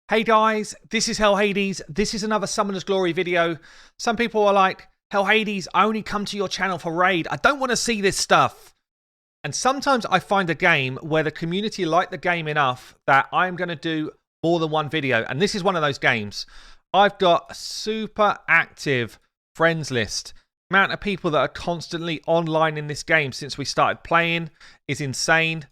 Hey guys, this is Hell Hades. This is another Summoner's Glory video. Some people are like, Hell Hades, I only come to your channel for raid. I don't want to see this stuff. And sometimes I find a game where the community like the game enough that I'm going to do more than one video. And this is one of those games. I've got a super active friends list. The amount of people that are constantly online in this game since we started playing is insane.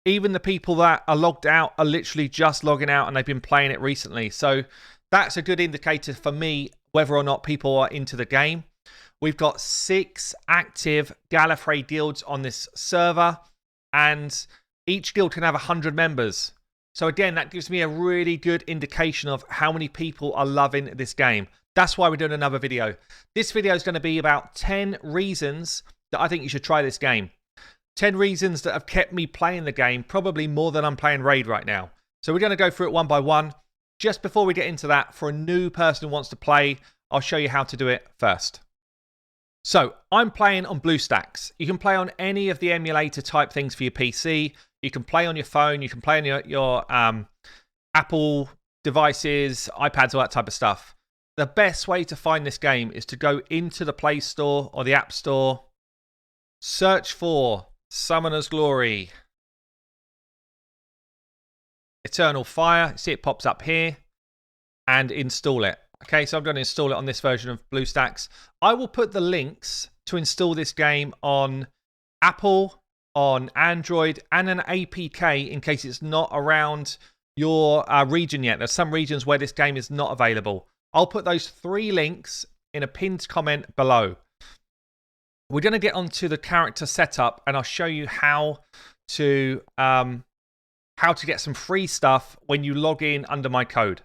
Even the people that are logged out are literally just logging out and they've been playing it recently. So that's a good indicator for me whether or not people are into the game. We've got 6 active Gallifrey guilds on this server, and each guild can have 100 members. So again, that gives me a really good indication of how many people are loving this game. That's why we're doing another video. This video is going to be about 10 reasons that I think you should try this game. 10 reasons that have kept me playing the game, probably more than I'm playing Raid right now. So we're going to go through it one by one. Just before we get into that, for a new person who wants to play, I'll show you how to do it first. So I'm playing on BlueStacks. You can play on any of the emulator type things for your PC. You can play on your phone. You can play on your Apple devices, iPads, all that type of stuff. The best way to find this game is to go into the Play Store or the App Store, search for Summoner's Glory, Eternal Fire. See, it pops up here, and install it. Okay, so I'm going to install it on this version of BlueStacks. I will put the links to install this game on Apple, on Android, and an APK in case it's not around your region yet. There's some regions where this game is not available. I'll put those 3 links in a pinned comment below. We're going to get onto the character setup, and I'll show you how to get some free stuff when you log in under my code.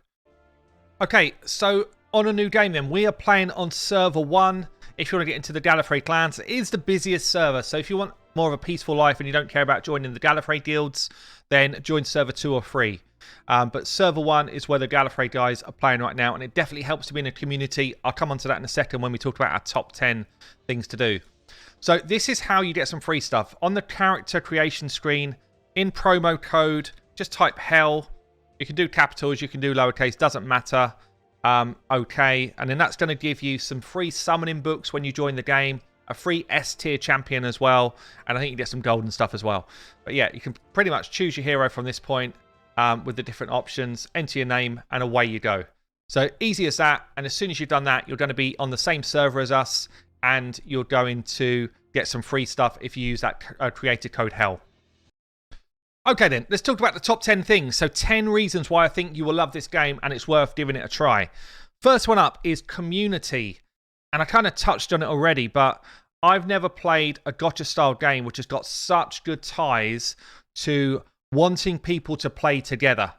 Okay, so on a new game then, we are playing on server 1. If you want to get into the Gallifrey clans, it is the busiest server. So if you want more of a peaceful life and you don't care about joining the Gallifrey guilds, then join server 2 or 3. But server 1 is where the Gallifrey guys are playing right now, and it definitely helps to be in a community. I'll come on to that in a second when we talk about our top 10 things to do. So this is how you get some free stuff. On the character creation screen, in promo code, just type hell. You can do capitals, you can do lowercase, doesn't matter. Okay, and then that's going to give you some free summoning books when you join the game, a free S tier champion as well, and I think you get some golden stuff as well. But yeah, you can pretty much choose your hero from this point with the different options, enter your name, and away you go. So easy as that, and as soon as you've done that, you're going to be on the same server as us, and you're going to get some free stuff if you use that creator code HELL. Okay then, let's talk about the top 10 things. So 10 reasons why I think you will love this game and it's worth giving it a try. First one up is community. And I kind of touched on it already, but I've never played a gotcha style game which has got such good ties to wanting people to play together.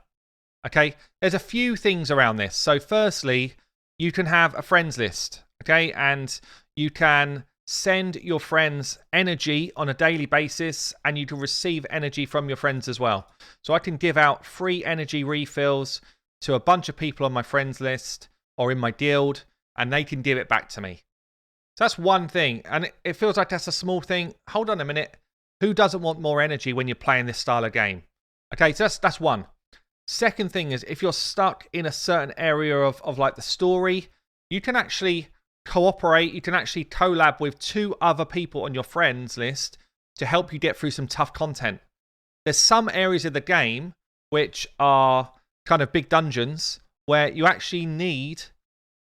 Okay, there's a few things around this. So firstly, you can have a friends list. Okay, and you can send your friends energy on a daily basis, and you can receive energy from your friends as well. So I can give out free energy refills to a bunch of people on my friends list or in my guild, and they can give it back to me. So that's one thing, and it feels like that's a small thing. Hold on a minute. Who doesn't want more energy when you're playing this style of game? Okay, so that's one. Second thing is, if you're stuck in a certain area of like the story, you can actually cooperate, you can actually collab with 2 other people on your friends list to help you get through some tough content. There's some areas of the game which are kind of big dungeons where you actually need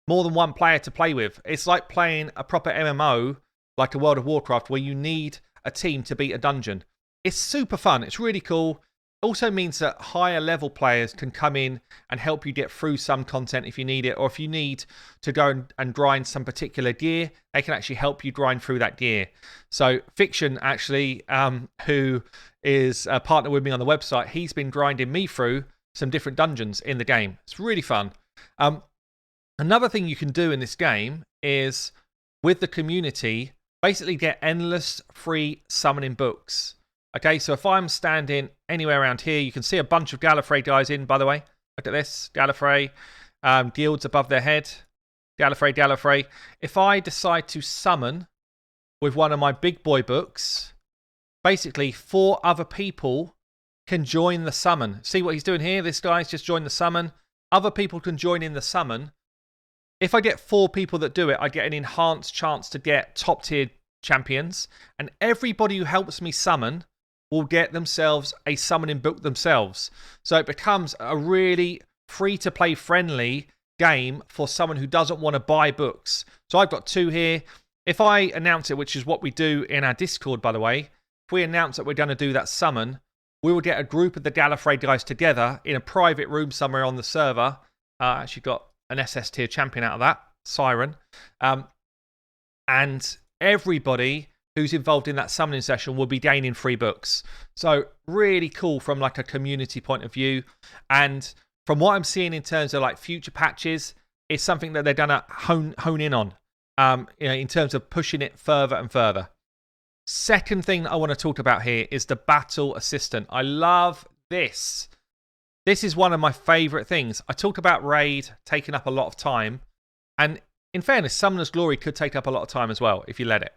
more than one player to play with. It's like playing a proper MMO like a World of Warcraft where you need a team to beat a dungeon. It's super fun. It's really cool. Also means that higher level players can come in and help you get through some content if you need it, or if you need to go and grind some particular gear, they can actually help you grind through that gear. So Fiction, actually, who is a partner with me on the website, he's been grinding me through some different dungeons in the game. It's really fun. Another thing you can do in this game is, with the community, basically get endless free summoning books. Okay, so if I'm standing anywhere around here, you can see a bunch of Gallifrey guys in, by the way. Look at this, Gallifrey, guilds above their head. Gallifrey. If I decide to summon with one of my big boy books, basically 4 other people can join the summon. See what he's doing here? This guy's just joined the summon. Other people can join in the summon. If I get 4 people that do it, I get an enhanced chance to get top tier champions. And everybody who helps me summon will get themselves a summoning book themselves. So it becomes a really free-to-play friendly game for someone who doesn't want to buy books. So I've got 2 here. If I announce it, which is what we do in our Discord, by the way, if we announce that we're going to do that summon, we will get a group of the Gallifrey guys together in a private room somewhere on the server. Actually got an SS tier champion out of that, Siren. And everybody who's involved in that summoning session will be gaining free books. So really cool from like a community point of view. And from what I'm seeing in terms of like future patches, it's something that they're going to hone in on, in terms of pushing it further and further. Second thing that I want to talk about here is the battle assistant. I love this. This is one of my favorite things. I talked about raid taking up a lot of time. And in fairness, Summoner's Glory could take up a lot of time as well if you let it.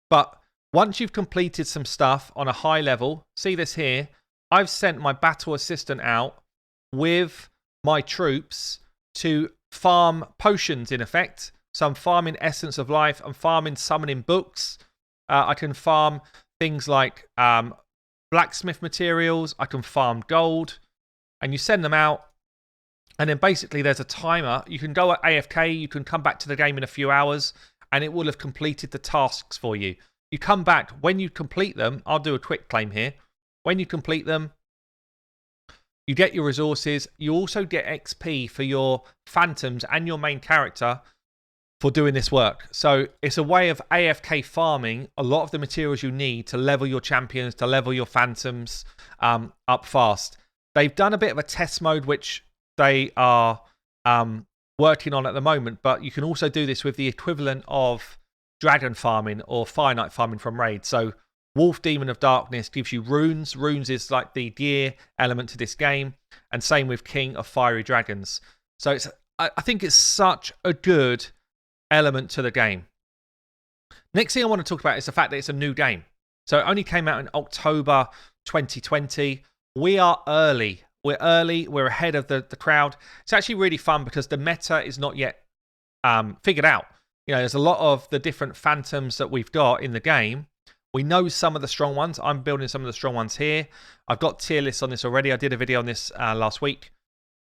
But once you've completed some stuff on a high level, see this here, I've sent my battle assistant out with my troops to farm potions in effect. So I'm farming Essence of Life, I'm farming summoning books. I can farm things like blacksmith materials, I can farm gold, and you send them out. And then basically there's a timer. You can go at AFK, you can come back to the game in a few hours, and it will have completed the tasks for you. You come back, when you complete them, I'll do a quick claim here. When you complete them, you get your resources. You also get XP for your phantoms and your main character for doing this work. So it's a way of AFK farming a lot of the materials you need to level your champions, to level your phantoms up fast. They've done a bit of a test mode, which they are working on at the moment, but you can also do this with the equivalent of dragon farming or Fire Knight farming from raid. So Wolf Demon of Darkness gives you runes. Runes is like the gear element to this game, and same with King of Fiery Dragons. So I think it's such a good element to the game. Next thing I want to talk about is the fact that it's a new game. So it only came out in October 2020. We are early. We're early. We're ahead of the crowd. It's actually really fun because the meta is not yet figured out. There's a lot of the different phantoms that we've got in the game. We know some of the strong ones. I'm building some of the strong ones here. I've got tier lists on this already. I did a video on this last week.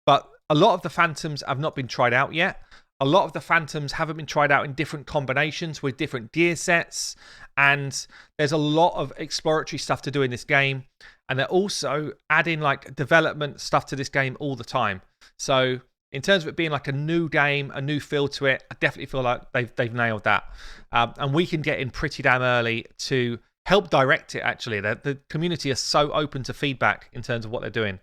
But a lot of the phantoms have not been tried out yet. A lot of the phantoms haven't been tried out in different combinations with different gear sets. And there's a lot of exploratory stuff to do in this game. And they're also adding like development stuff to this game all the time. So in terms of it being like a new game, a new feel to it, I definitely feel like they've nailed that. And we can get in pretty damn early to help direct it, actually. The community is so open to feedback in terms of what they're doing.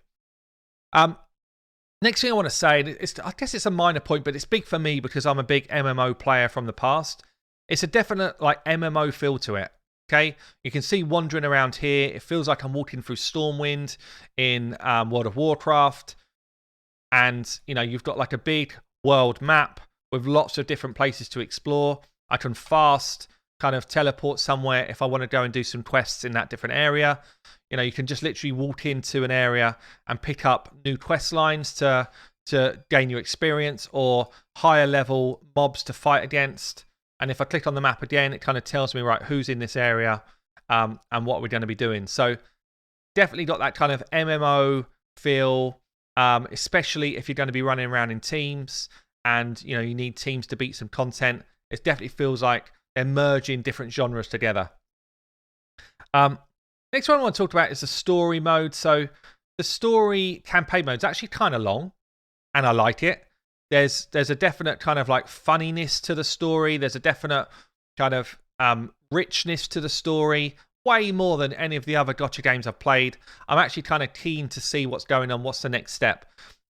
Next thing I want to say, I guess it's a minor point, but it's big for me because I'm a big MMO player from the past. It's a definite like MMO feel to it. Okay, you can see wandering around here. It feels like I'm walking through Stormwind in World of Warcraft. And, you've got like a big world map with lots of different places to explore. I can fast kind of teleport somewhere if I want to go and do some quests in that different area. You can just literally walk into an area and pick up new quest lines to gain your experience or higher level mobs to fight against. And if I click on the map again, it kind of tells me, right, who's in this area and what we're going to be doing. So definitely got that kind of MMO feel, especially if you're going to be running around in teams and, you need teams to beat some content. It definitely feels like they're merging different genres together. Next one I want to talk about is the story mode. So the story campaign mode is actually kind of long, and I like it. There's a definite kind of like funniness to the story. There's a definite kind of richness to the story, way more than any of the other gacha games I've played. I'm actually kind of keen to see what's going on, what's the next step.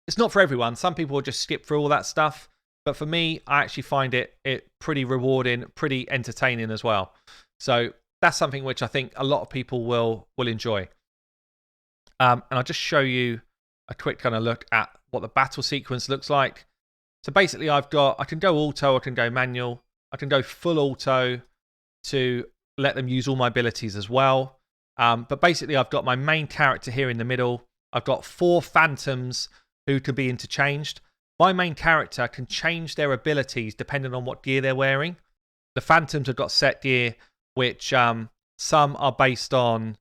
It's not for everyone. Some people will just skip through all that stuff. But for me, I actually find it pretty rewarding, pretty entertaining as well. So that's something which I think a lot of people will enjoy. And I'll just show you a quick kind of look at what the battle sequence looks like. So basically I can go auto, I can go manual, I can go full auto to let them use all my abilities as well. But basically, I've got my main character here in the middle. I've got 4 phantoms who can be interchanged. My main character can change their abilities depending on what gear they're wearing. The phantoms have got set gear, which some are based on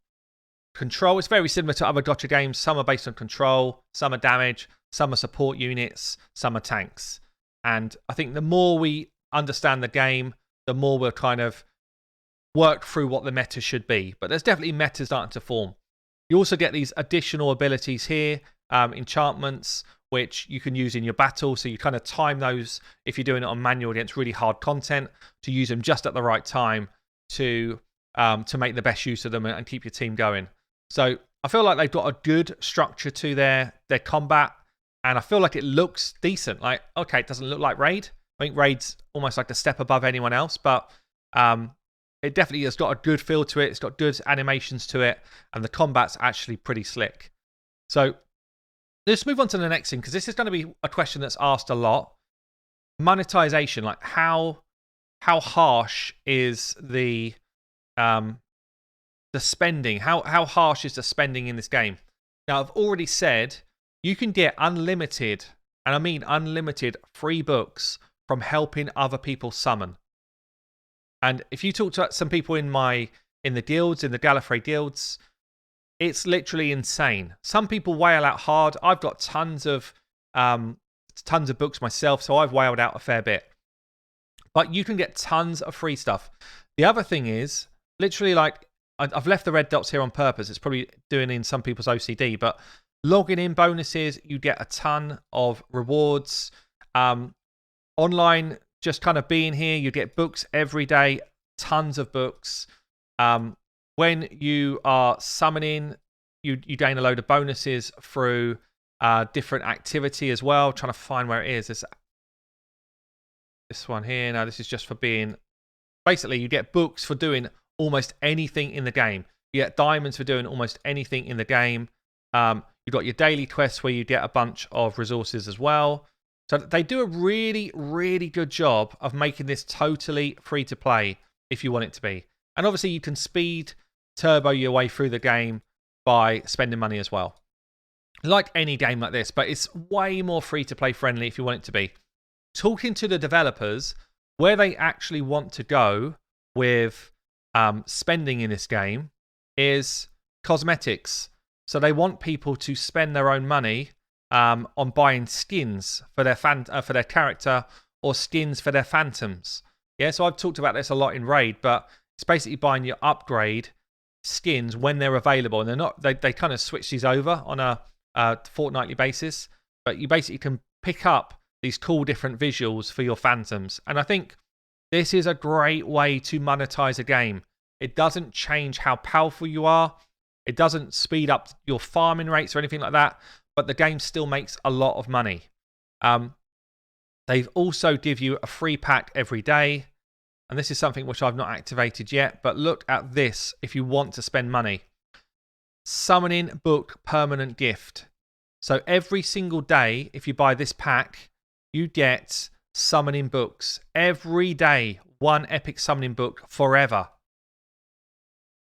control. It's very similar to other gotcha games. Some are based on control, some are damage, some are support units, some are tanks. And I think the more we understand the game, the more we'll kind of work through what the meta should be. But there's definitely metas starting to form. You also get these additional abilities here, enchantments, which you can use in your battle. So you kind of time those if you're doing it on manual against really hard content to use them just at the right time to make the best use of them and keep your team going. So I feel like they've got a good structure to their combat, and I feel like it looks decent. Like, okay, it doesn't look like Raid. I think Raid's almost like a step above anyone else, but it definitely has got a good feel to it. It's got good animations to it, and the combat's actually pretty slick. So let's move on to the next thing, because this is going to be a question that's asked a lot. Monetization, like how harsh is the spending? How harsh is the spending in this game? Now, I've already said you can get unlimited, and I mean unlimited, free books from helping other people summon. And if you talk to some people in the guilds, in the Gallifrey guilds, it's literally insane. Some people whale out hard. I've got tons of books myself, so I've whaled out a fair bit. But you can get tons of free stuff. The other thing is, literally, like, I've left the red dots here on purpose. It's probably doing in some people's OCD, but logging in bonuses, you get a ton of rewards. Online, just kind of being here, you get books every day, tons of books. When you are summoning, you gain a load of bonuses through different activity as well. I'm trying to find where it is. It's this one here. Now, this is just for being... Basically, you get books for doing almost anything in the game. You get diamonds for doing almost anything in the game. You've got your daily quests where you get a bunch of resources as well. So they do a really, really good job of making this totally free to play if you want it to be. And obviously you can speed turbo your way through the game by spending money as well. Like any game like this, but it's way more free to play friendly if you want it to be. Talking to the developers, where they actually want to go with spending in this game is cosmetics. So they want people to spend their own money on buying skins for their character or skins for their phantoms. Yeah, so I've talked about this a lot in Raid, but it's basically buying your upgrade skins when they're available, and they're not. They kind of switch these over on a fortnightly basis, but you basically can pick up these cool different visuals for your phantoms, and I think this is a great way to monetize a game. It doesn't change how powerful you are. It doesn't speed up your farming rates or anything like that, but the game still makes a lot of money. They've also give you a free pack every day, and this is something which I've not activated yet, but look at this if you want to spend money. Summoning Book Permanent Gift. So every single day, if you buy this pack, you get summoning books. Every day, one epic summoning book forever.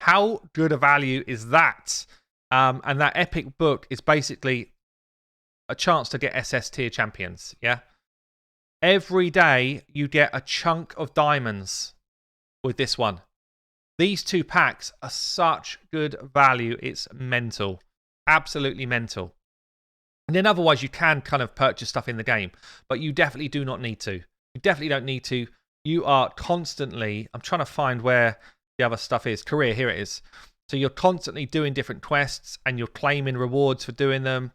How good a value is that? And that epic book is basically a chance to get SS tier champions, yeah? Every day, you get a chunk of diamonds with this one. These 2 packs are such good value. It's mental. Absolutely mental. And then otherwise, you can kind of purchase stuff in the game, but you definitely do not need to. You definitely don't need to. You are constantly... I'm trying to find where the other stuff is. Career, here it is. So you're constantly doing different quests, and you're claiming rewards for doing them.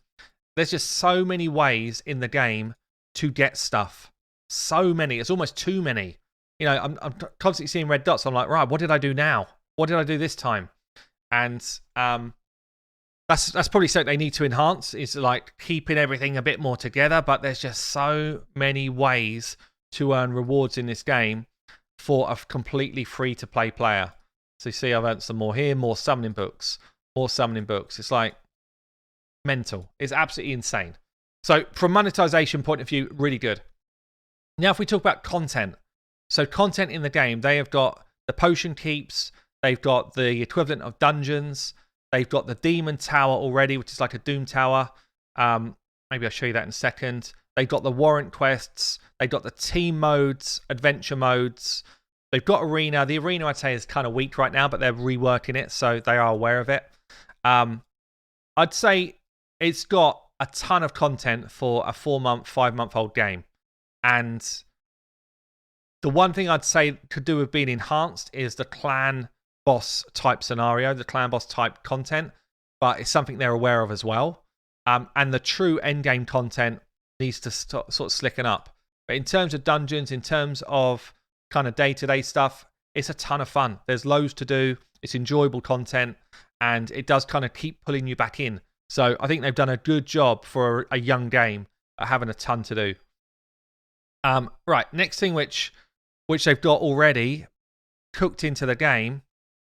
There's just so many ways in the game to get stuff. So many. It's almost too many. You know, I'm constantly seeing red dots. I'm like, right, what did I do now? What did I do this time? And that's probably something they need to enhance, is like keeping everything a bit more together. But there's just so many ways to earn rewards in this game for a completely free-to-play player. So you see I've earned some more here, more summoning books, more summoning books. It's like mental. It's absolutely insane. So from monetization point of view, really good. Now if we talk about content. So content in the game, they have got the potion keeps, They've got the equivalent of dungeons. They've got the demon tower already, which is like a Doom tower. Maybe I'll show you that in a second. They've got the warrant quests. They've got the team modes, adventure modes. They've got arena. The arena, I'd say, is kind of weak right now, but they're reworking it, so they are aware of it. I'd say it's got a ton of content for a 4-month, 5-month-old game. And the one thing I'd say could do with being enhanced is the clan boss type scenario, the clan boss type content, but it's something they're aware of as well. And the true endgame content needs to sort of slicken up. But in terms of dungeons, in terms of kind of day-to-day stuff, it's a ton of fun. There's loads to do. It's enjoyable content, and it does kind of keep pulling you back in. So I think they've done a good job for a young game at having a ton to do. Right, next thing which they've got already cooked into the game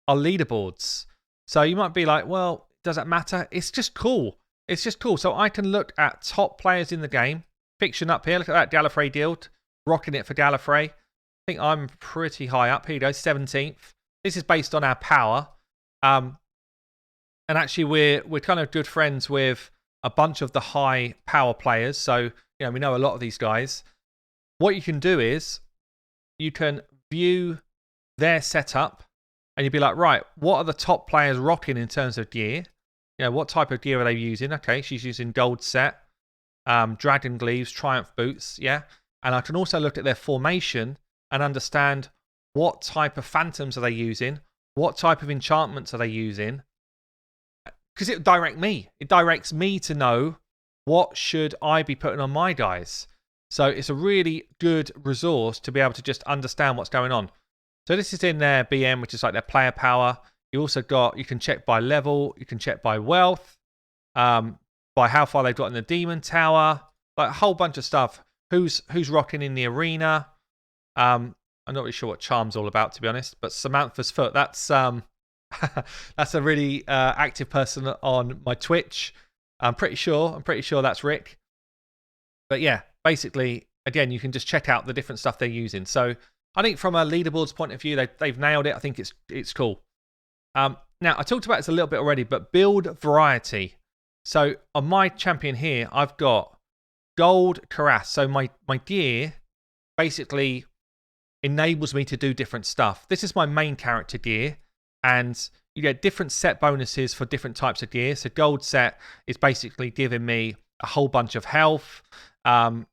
are leaderboards. So you might be like, well, does that matter? It's just cool. It's just cool. So I can look at top players in the game. Fiction up here. Look at that, Gallifrey Guild. Rocking it for Gallifrey. I think I'm pretty high up. Here you go, 17th. This is based on our power. And actually, we're kind of good friends with a bunch of the high power players. So, we know a lot of these guys. What you can do is you can view their setup and you'd be like, right, what are the top players rocking in terms of gear? What type of gear are they using? Okay, she's using gold set, dragon gleaves, triumph boots, yeah. And I can also look at their formation and understand what type of phantoms are they using, what type of enchantments are they using, because it directs me to know what should I be putting on my guys. So it's a really good resource to be able to just understand what's going on. So this is in their BM, which is like their player power. You also you can check by level, you can check by wealth, by how far they've got in the demon tower, like a whole bunch of stuff. Who's rocking in the arena. I'm not really sure what Charm's all about, to be honest, but Samantha's foot, that's that's a really active person on my Twitch. I'm pretty sure that's Rick. But yeah, basically, again, you can just check out the different stuff they're using. So I think from a leaderboards point of view, they've nailed it. I think it's cool. Now, I talked about this a little bit already, but build variety. So on my champion here, I've got gold cuirass. So my gear basically enables me to do different stuff. This is my main character gear, and you get different set bonuses for different types of gear. So gold set is basically giving me a whole bunch of health, and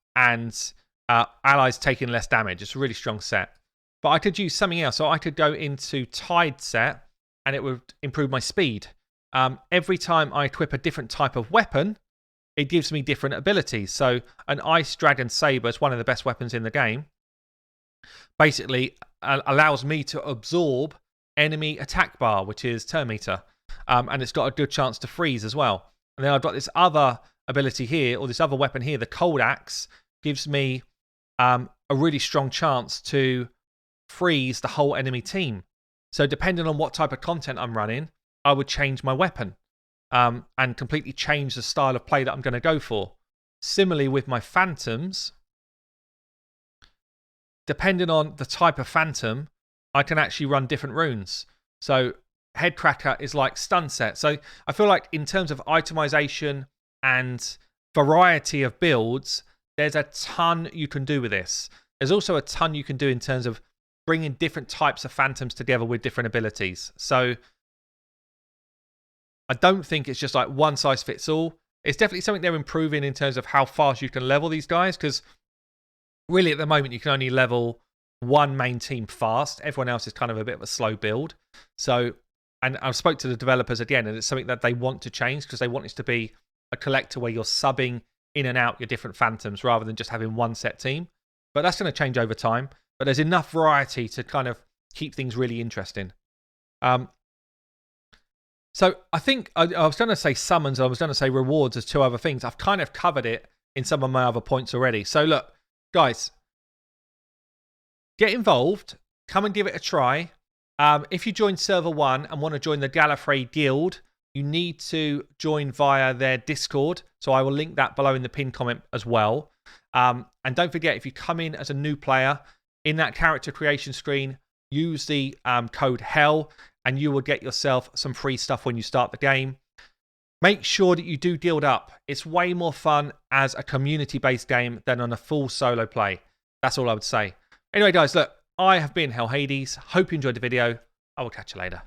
allies taking less damage. It's a really strong set. But I could use something else. So I could go into Tide set, and it would improve my speed. Every time I equip a different type of weapon, it gives me different abilities. So an Ice Dragon Saber is one of the best weapons in the game. Basically, allows me to absorb enemy attack bar, which is turn meter. And it's got a good chance to freeze as well. And then I've got this other ability here, or this other weapon here, the Cold Axe, gives me a really strong chance to freeze the whole enemy team. So depending on what type of content I'm running, I would change my weapon and completely change the style of play that I'm going to go for. Similarly with my phantoms, depending on the type of phantom, I can actually run different runes. So Headcracker is like stun set. So I feel like in terms of itemization and variety of builds, there's a ton you can do with this. There's also a ton you can do in terms of bringing different types of phantoms together with different abilities. So I don't think it's just like one size fits all. It's definitely something they're improving in terms of how fast you can level these guys, because really at the moment you can only level one main team fast. Everyone else is kind of a bit of a slow build. So, and I spoke to the developers again, and it's something that they want to change, because they want this to be a collector where you're subbing in and out your different phantoms rather than just having one set team. But that's going to change over time. But there's enough variety to kind of keep things really interesting. So I think I was going to say summons, I was going to say rewards as two other things. I've kind of covered it in some of my other points already. So look, guys, get involved. Come and give it a try. If you join Server 1 and want to join the Gallifrey Guild, you need to join via their Discord. So I will link that below in the pinned comment as well. And don't forget, if you come in as a new player, in that character creation screen, use the code HELL, and you will get yourself some free stuff when you start the game. Make sure that you do Guild Up. It's way more fun as a community-based game than on a full solo play. That's all I would say. Anyway, guys, look, I have been Hell Hades. Hope you enjoyed the video. I will catch you later.